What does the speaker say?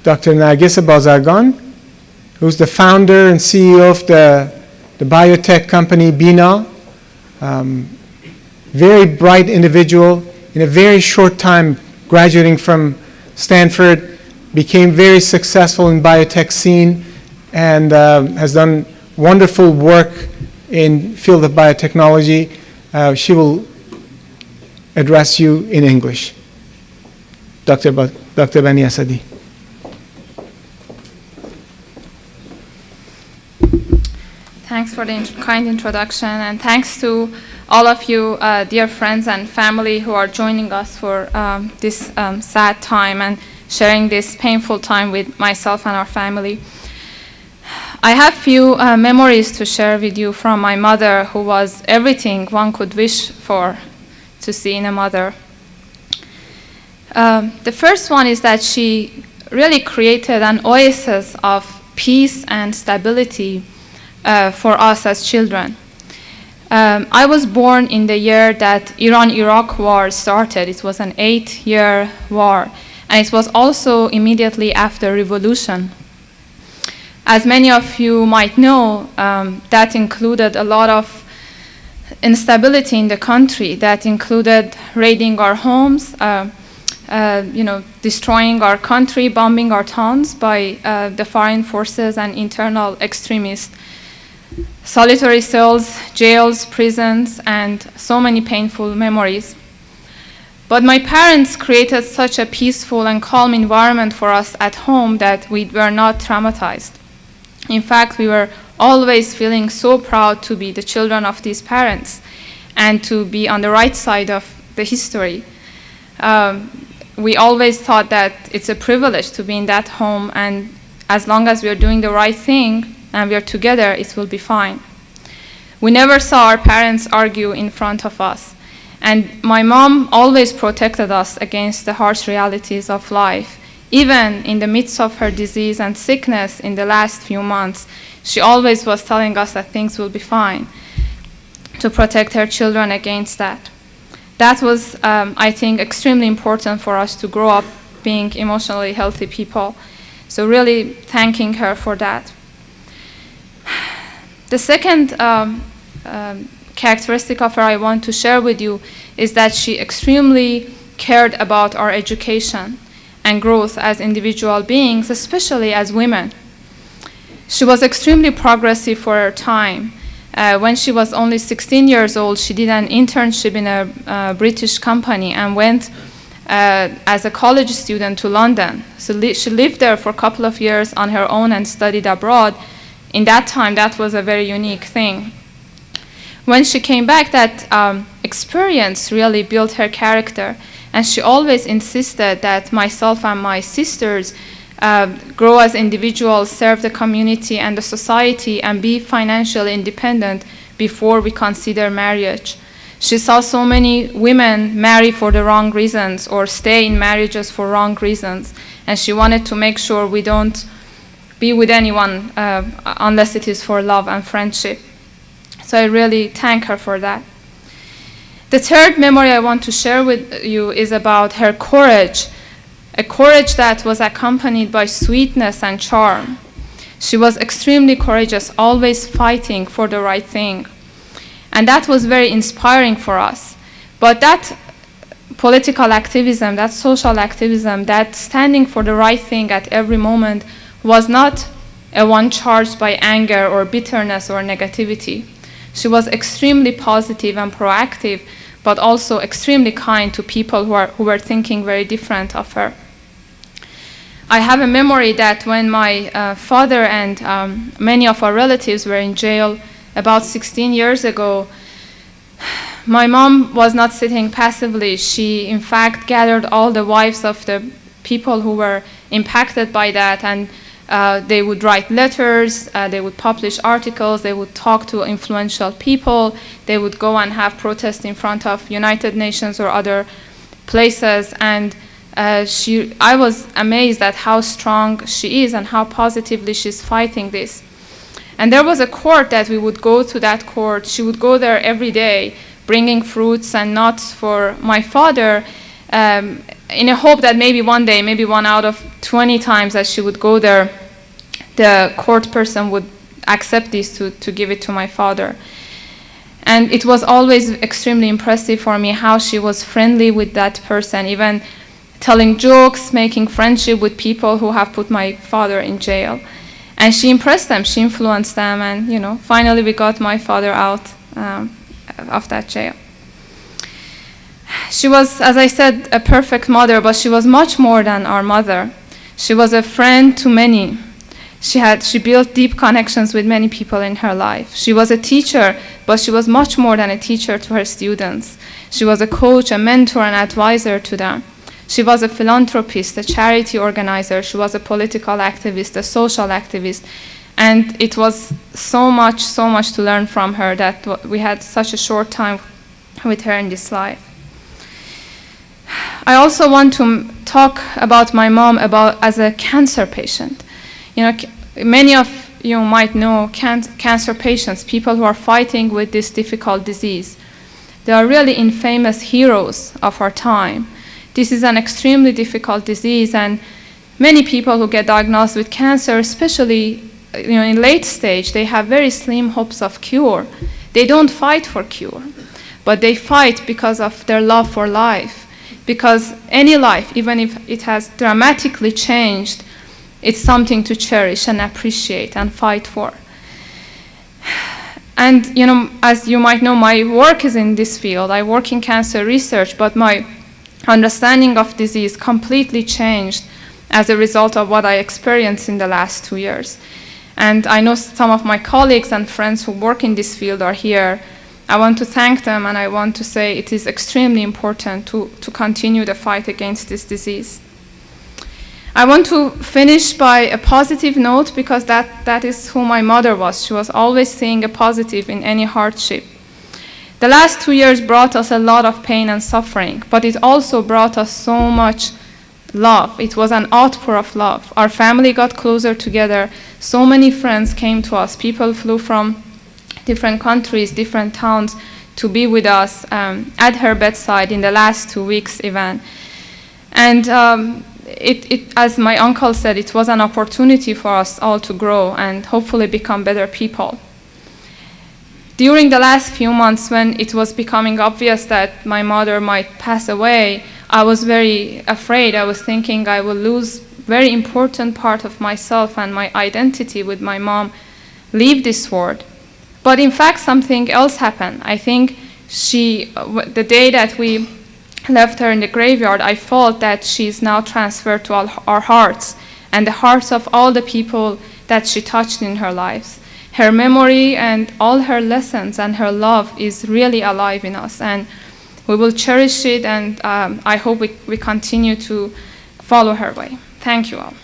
Dr. Narges Bazargan, who's the founder and CEO of the biotech company Bina. Very bright individual. In a very short time, graduating from Stanford, became very successful in biotech scene and has done wonderful work in field of biotechnology. She will address you in English. Dr. Bani Asadi. Thanks for the kind introduction, and thanks to all of you, dear friends and family who are joining us for this sad time and sharing this painful time with myself and our family. I have few memories to share with you from my mother, who was everything one could wish for to see in a mother. The first one is that she really created an oasis of peace and stability for us as children. I was born in the year that Iran-Iraq war started. It was an 8-year war, and it was also immediately after revolution. As many of you might know, that included a lot of instability in the country. That included raiding our homes, destroying our country, bombing our towns by the foreign forces and internal extremists. Solitary cells, jails, prisons, and so many painful memories. But my parents created such a peaceful and calm environment for us at home that we were not traumatized. In fact, we were always feeling so proud to be the children of these parents and to be on the right side of the history. We always thought that it's a privilege to be in that home, and as long as we are doing the right thing and we are together, it will be fine. We never saw our parents argue in front of us. And my mom always protected us against the harsh realities of life. Even in the midst of her disease and sickness in the last few months, she always was telling us that things will be fine, to protect her children against that. That was, I think, extremely important for us to grow up being emotionally healthy people. So really thanking her for that. The second characteristic of her I want to share with you is that she extremely cared about our education and growth as individual beings, especially as women. She was extremely progressive for her time. When she was only 16 years old, she did an internship in a British company and went as a college student to London. So she lived there for a couple of years on her own and studied abroad. In that time, that was a very unique thing. When she came back, that experience really built her character, and she always insisted that myself and my sisters grow as individuals, serve the community and the society, and be financially independent before we consider marriage. She saw so many women marry for the wrong reasons or stay in marriages for wrong reasons, and she wanted to make sure we don't be with anyone unless it is for love and friendship. So I really thank her for that. The third memory I want to share with you is about her courage, a courage that was accompanied by sweetness and charm. She was extremely courageous, always fighting for the right thing. And that was very inspiring for us. But that political activism, that social activism, that standing for the right thing at every moment was not a one charged by anger or bitterness or negativity. She was extremely positive and proactive, but also extremely kind to people who were thinking very different of her. I have a memory that when my father and many of our relatives were in jail about 16 years ago, my mom was not sitting passively. She, in fact, gathered all the wives of the people who were impacted by that, and they would write letters, they would publish articles, they would talk to influential people, they would go and have protests in front of United Nations or other places, and I was amazed at how strong she is and how positively she's fighting this. And there was a court that we would go to that court. She would go there every day, bringing fruits and nuts for my father. in a hope that maybe one day, maybe 1 out of 20 times that she would go there, the court person would accept this to give it to my father. And it was always extremely impressive for me how she was friendly with that person, even telling jokes, making friendship with people who have put my father in jail. And she impressed them, she influenced them, and finally we got my father out of that jail. She was, as I said, a perfect mother, but she was much more than our mother. She was a friend to many. She built deep connections with many people in her life. She was a teacher, but she was much more than a teacher to her students. She was a coach, a mentor, an advisor to them. She was a philanthropist, a charity organizer. She was a political activist, a social activist. And it was so much to learn from her that we had such a short time with her in this life. I also want to talk about my mom as a cancer patient. Many of you might know cancer patients, people who are fighting with this difficult disease. They are really infamous heroes of our time. This is an extremely difficult disease, and many people who get diagnosed with cancer, especially in late stage, they have very slim hopes of cure. They don't fight for cure, but they fight because of their love for life. Because any life, even if it has dramatically changed, it's something to cherish and appreciate and fight for. And as you might know, my work is in this field. I work in cancer research, but my understanding of disease completely changed as a result of what I experienced in the last 2 years. And I know some of my colleagues and friends who work in this field are here. I want to thank them, and I want to say it is extremely important to continue the fight against this disease. I want to finish by a positive note, because that is who my mother was. She was always seeing a positive in any hardship. The last 2 years brought us a lot of pain and suffering, but it also brought us so much love. It was an outpour of love. Our family got closer together. So many friends came to us. People flew from different countries, different towns to be with us at her bedside in the last 2 weeks even. And as my uncle said, it was an opportunity for us all to grow and hopefully become better people. During the last few months, when it was becoming obvious that my mother might pass away, I was very afraid. I was thinking I will lose very important part of myself and my identity with my mom, leave this world. But in fact, something else happened. I think the day that we left her in the graveyard, I felt that she's now transferred to our hearts and the hearts of all the people that she touched in her lives. Her memory and all her lessons and her love is really alive in us, and we will cherish it, and I hope we continue to follow her way. Thank you all.